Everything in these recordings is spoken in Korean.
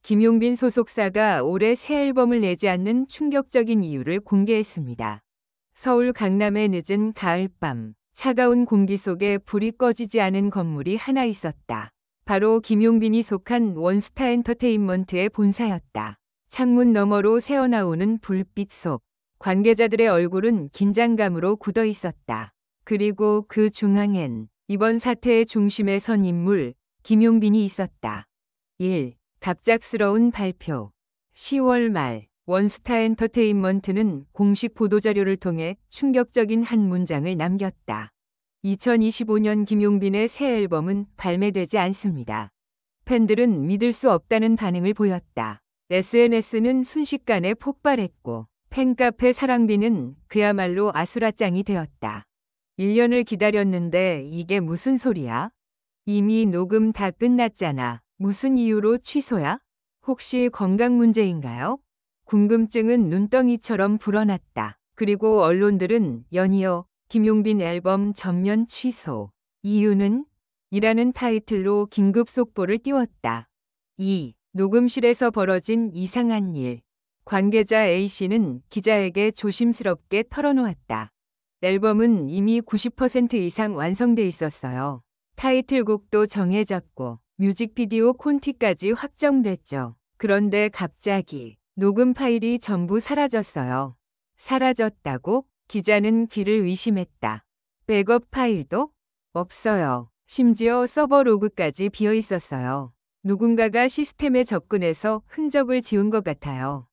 김용빈 소속사가 올해 새 앨범을 내지 않는 충격적인 이유를 공개했습니다. 서울 강남의 늦은 가을밤, 차가운 공기 속에 불이 꺼지지 않은 건물이 하나 있었다. 바로 김용빈이 속한 원스타 엔터테인먼트의 본사였다. 창문 너머로 새어나오는 불빛 속 관계자들의 얼굴은 긴장감으로 굳어 있었다. 그리고 그 중앙엔 이번 사태의 중심에 선 인물 김용빈이 있었다. 1. 갑작스러운 발표. 10월 말 원스타 엔터테인먼트는 공식 보도자료를 통해 충격적인 한 문장을 남겼다. 2025년 김용빈의 새 앨범은 발매되지 않습니다. 팬들은 믿을 수 없다는 반응을 보였다. SNS는 순식간에 폭발했고 팬카페 사랑비는 그야말로 아수라장이 되었다. 1년을 기다렸는데 이게 무슨 소리야? 이미 녹음 다 끝났잖아. 무슨 이유로 취소야? 혹시 건강 문제인가요? 궁금증은 눈덩이처럼 불어났다. 그리고 언론들은 연이어 김용빈 앨범 전면 취소. 이유는? 이라는 타이틀로 긴급 속보를 띄웠다. 2. 녹음실에서 벌어진 이상한 일. 관계자 A씨는 기자에게 조심스럽게 털어놓았다. 앨범은 이미 90% 이상 완성돼 있었어요. 타이틀곡도 정해졌고 뮤직비디오 콘티까지 확정됐죠. 그런데 갑자기 녹음 파일이 전부 사라졌어요. 사라졌다고? 기자는 귀를 의심했다. 백업 파일도? 없어요. 심지어 서버 로그까지 비어 있었어요. 누군가가 시스템에 접근해서 흔적을 지운 것 같아요.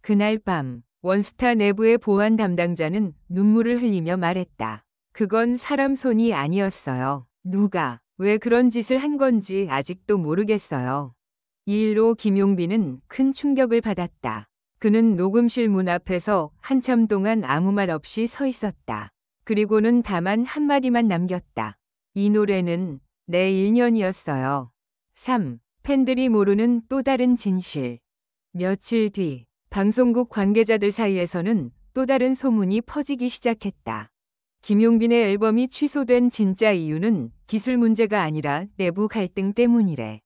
그날 밤 원스타 내부의 보안 담당자는 눈물을 흘리며 말했다. 그건 사람 손이 아니었어요. 누가 왜 그런 짓을 한 건지 아직도 모르겠어요. 이 일로 김용빈은 큰 충격을 받았다. 그는 녹음실 문 앞에서 한참 동안 아무 말 없이 서 있었다. 그리고는 다만 한마디만 남겼다. 이 노래는 내 1년이었어요. 3. 팬들이 모르는 또 다른 진실. 며칠 뒤 방송국 관계자들 사이에서는 또 다른 소문이 퍼지기 시작했다. 김용빈의 앨범이 취소된 진짜 이유는 기술 문제가 아니라 내부 갈등 때문이래.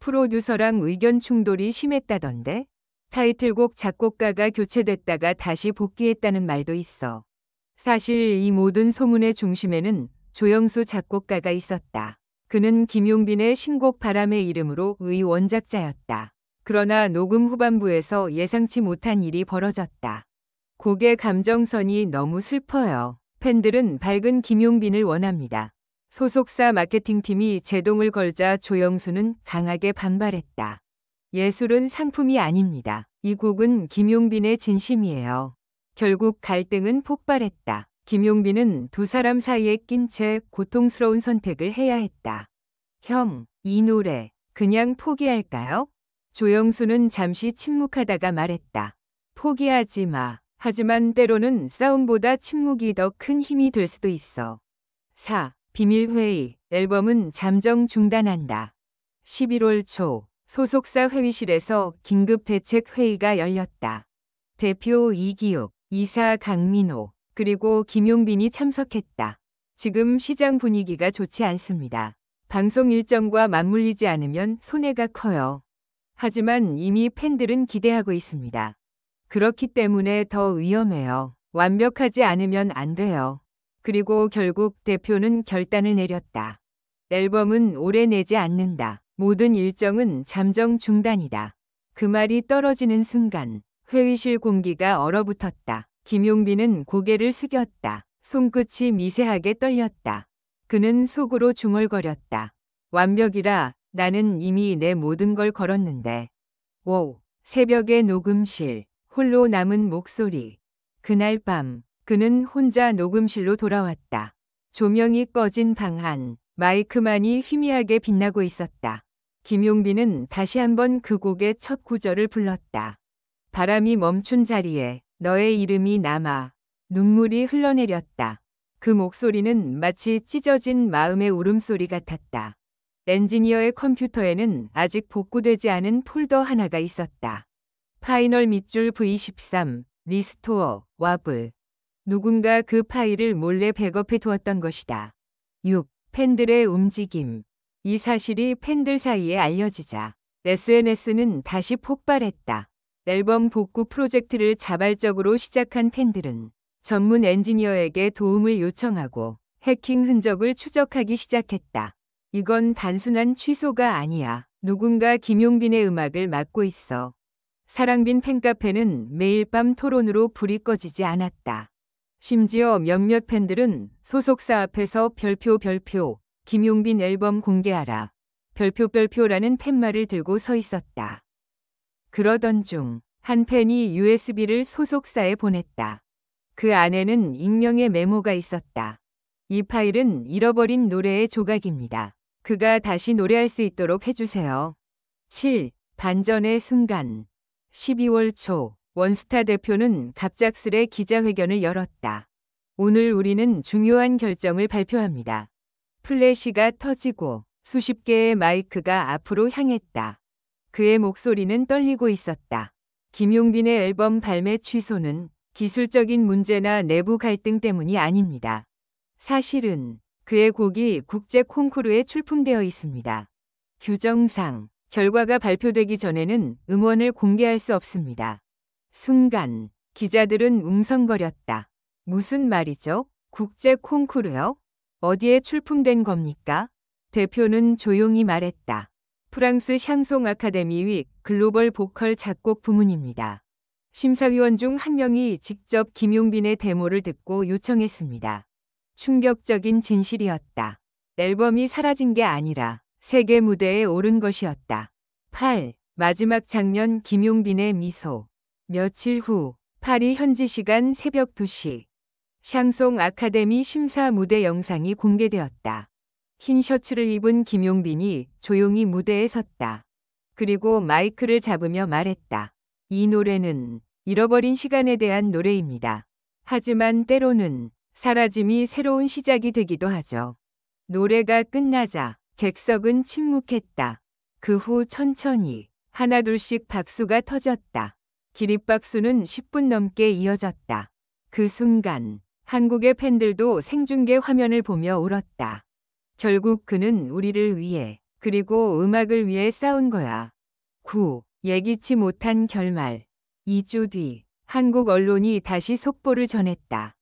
프로듀서랑 의견 충돌이 심했다던데? 타이틀곡 작곡가가 교체됐다가 다시 복귀했다는 말도 있어. 사실 이 모든 소문의 중심에는 조영수 작곡가가 있었다. 그는 김용빈의 신곡 바람의 이름으로 의 원작자였다. 그러나 녹음 후반부에서 예상치 못한 일이 벌어졌다. 곡의 감정선이 너무 슬퍼요. 팬들은 밝은 김용빈을 원합니다. 소속사 마케팅팀이 제동을 걸자 조영수는 강하게 반발했다. 예술은 상품이 아닙니다. 이 곡은 김용빈의 진심이에요. 결국 갈등은 폭발했다. 김용빈은 두 사람 사이에 낀 채 고통스러운 선택을 해야 했다. 형, 이 노래 그냥 포기할까요? 조영수는 잠시 침묵하다가 말했다. 포기하지 마. 하지만 때로는 싸움보다 침묵이 더 큰 힘이 될 수도 있어. 4. 비밀회의. 앨범은 잠정 중단한다. 11월 초 소속사 회의실에서 긴급 대책 회의가 열렸다. 대표 이기욱, 이사 강민호, 그리고 김용빈이 참석했다. 지금 시장 분위기가 좋지 않습니다. 방송 일정과 맞물리지 않으면 손해가 커요. 하지만 이미 팬들은 기대하고 있습니다. 그렇기 때문에 더 위험해요. 완벽하지 않으면 안 돼요. 그리고 결국 대표는 결단을 내렸다. 앨범은 올해 내지 않는다. 모든 일정은 잠정 중단이다. 그 말이 떨어지는 순간 회의실 공기가 얼어붙었다. 김용빈은 고개를 숙였다. 손끝이 미세하게 떨렸다. 그는 속으로 중얼거렸다. 완벽이라 나는 이미 내 모든 걸 걸었는데. 오, 새벽의 녹음실, 홀로 남은 목소리. 그날 밤 그는 혼자 녹음실로 돌아왔다. 조명이 꺼진 방 안, 마이크만이 희미하게 빛나고 있었다. 김용빈은 다시 한번 그 곡의 첫 구절을 불렀다. 바람이 멈춘 자리에 너의 이름이 남아. 눈물이 흘러내렸다. 그 목소리는 마치 찢어진 마음의 울음소리 같았다. 엔지니어의 컴퓨터에는 아직 복구되지 않은 폴더 하나가 있었다. 파이널 밑줄 V13, 리스토어, 와브. 누군가 그 파일을 몰래 백업해 두었던 것이다. 6. 팬들의 움직임. 이 사실이 팬들 사이에 알려지자 SNS는 다시 폭발했다. 앨범 복구 프로젝트를 자발적으로 시작한 팬들은 전문 엔지니어에게 도움을 요청하고 해킹 흔적을 추적하기 시작했다. 이건 단순한 취소가 아니야. 누군가 김용빈의 음악을 막고 있어. 사랑빈 팬카페는 매일 밤 토론으로 불이 꺼지지 않았다. 심지어 몇몇 팬들은 소속사 앞에서 별표 김용빈 앨범 공개하라. 별표라는 팻말을 들고 서 있었다. 그러던 중 한 팬이 USB를 소속사에 보냈다. 그 안에는 익명의 메모가 있었다. 이 파일은 잃어버린 노래의 조각입니다. 그가 다시 노래할 수 있도록 해주세요. 7. 반전의 순간. 12월 초 원스타 대표는 갑작스레 기자회견을 열었다. 오늘 우리는 중요한 결정을 발표합니다. 플래시가 터지고 수십 개의 마이크가 앞으로 향했다. 그의 목소리는 떨리고 있었다. 김용빈의 앨범 발매 취소는 기술적인 문제나 내부 갈등 때문이 아닙니다. 사실은 그의 곡이 국제 콩쿠르에 출품되어 있습니다. 규정상 결과가 발표되기 전에는 음원을 공개할 수 없습니다. 순간 기자들은 웅성거렸다. 무슨 말이죠? 국제 콩쿠르요? 어디에 출품된 겁니까? 대표는 조용히 말했다. 프랑스 샹송 아카데미 글로벌 보컬 작곡 부문입니다. 심사위원 중 한 명이 직접 김용빈의 데모를 듣고 요청했습니다. 충격적인 진실이었다. 앨범이 사라진 게 아니라 세계 무대에 오른 것이었다. 8. 마지막 장면 김용빈의 미소. 며칠 후 파리 현지 시간 새벽 2시 샹송 아카데미 심사 무대 영상이 공개되었다. 흰 셔츠를 입은 김용빈이 조용히 무대에 섰다. 그리고 마이크를 잡으며 말했다. 이 노래는 잃어버린 시간에 대한 노래입니다. 하지만 때로는 사라짐이 새로운 시작이 되기도 하죠. 노래가 끝나자 객석은 침묵했다. 그 후 천천히 하나둘씩 박수가 터졌다. 기립박수는 10분 넘게 이어졌다. 그 순간 한국의 팬들도 생중계 화면을 보며 울었다. 결국 그는 우리를 위해 그리고 음악을 위해 싸운 거야. 9. 예기치 못한 결말. 2주 뒤 한국 언론이 다시 속보를 전했다.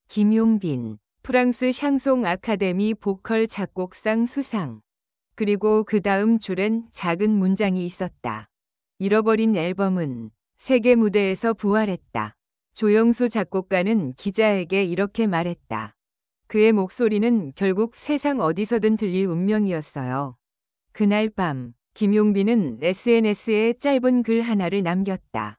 김용빈 프랑스 샹송 아카데미 보컬 작곡상 수상. 그리고 그 다음 줄엔 작은 문장이 있었다. 잃어버린 앨범은 세계 무대에서 부활했다. 조영수 작곡가는 기자에게 이렇게 말했다. 그의 목소리는 결국 세상 어디서든 들릴 운명이었어요. 그날 밤 김용빈은 SNS에 짧은 글 하나를 남겼다.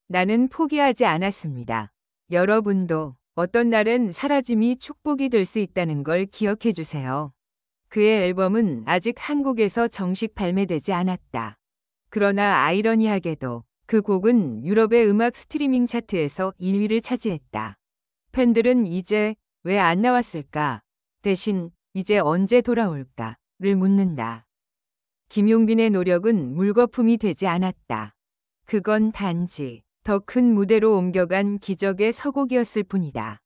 나는 포기하지 않았습니다. 여러분도 어떤 날은 사라짐이 축복이 될 수 있다는 걸 기억해 주세요. 그의 앨범은 아직 한국에서 정식 발매되지 않았다. 그러나 아이러니하게도 그 곡은 유럽의 음악 스트리밍 차트에서 1위를 차지했다. 팬들은 이제 왜 안 나왔을까? 대신 이제 언제 돌아올까?를 묻는다. 김용빈의 노력은 물거품이 되지 않았다. 그건 단지 더 큰 무대로 옮겨간 기적의 서곡이었을 뿐이다.